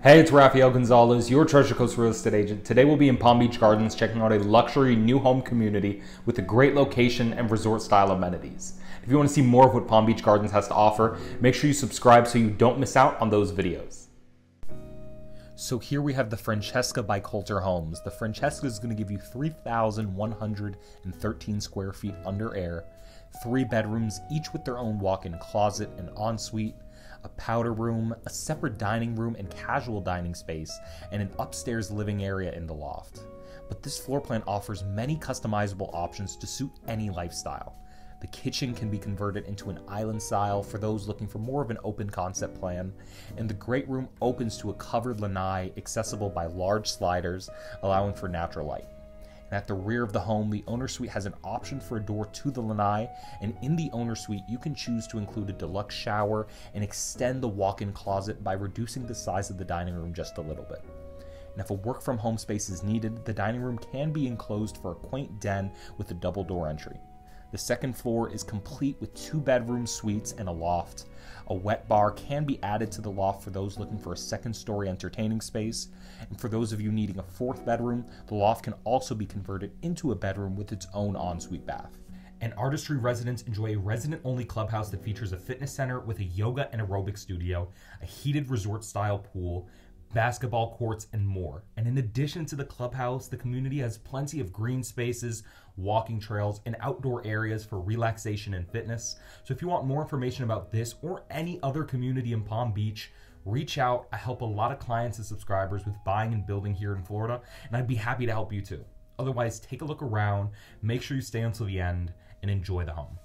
Hey, it's Raphael Gonzalez, your Treasure Coast real estate agent. Today we'll be in Palm Beach Gardens checking out a luxury new home community with a great location and resort style amenities. If you want to see more of what Palm Beach Gardens has to offer, make sure you subscribe so you don't miss out on those videos. So here we have the Francesca by Coulter Homes. The Francesca is going to give you 3,113 square feet under air, 3 bedrooms, each with their own walk-in closet, an ensuite, a powder room, a separate dining room and casual dining space, and an upstairs living area in the loft. But this floor plan offers many customizable options to suit any lifestyle. The kitchen can be converted into an island style for those looking for more of an open concept plan, and the great room opens to a covered lanai accessible by large sliders, allowing for natural light. And at the rear of the home, the owner suite has an option for a door to the lanai, and in the owner suite, you can choose to include a deluxe shower and extend the walk-in closet by reducing the size of the dining room just a little bit. And if a work-from-home space is needed, the dining room can be enclosed for a quaint den with a double door entry. The second floor is complete with 2 bedroom suites and a loft. A wet bar can be added to the loft for those looking for a second-story entertaining space. And for those of you needing a 4th bedroom, the loft can also be converted into a bedroom with its own ensuite bath. And Artistry residents enjoy a resident-only clubhouse that features a fitness center with a yoga and aerobic studio, a heated resort-style pool, basketball courts, and more. And in addition to the clubhouse, the community has plenty of green spaces, walking trails, and outdoor areas for relaxation and fitness. So if you want more information about this or any other community in Palm Beach, reach out. I help a lot of clients and subscribers with buying and building here in Florida, and I'd be happy to help you too. Otherwise, take a look around, make sure you stay until the end, and enjoy the home.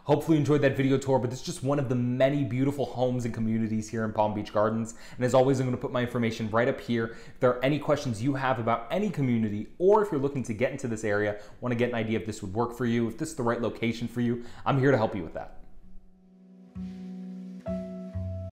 Hopefully you enjoyed that video tour, but this is just one of the many beautiful homes and communities here in Palm Beach Gardens. And as always, I'm going to put my information right up here. If there are any questions you have about any community, or if you're looking to get into this area, want to get an idea if this would work for you, if this is the right location for you, I'm here to help you with that.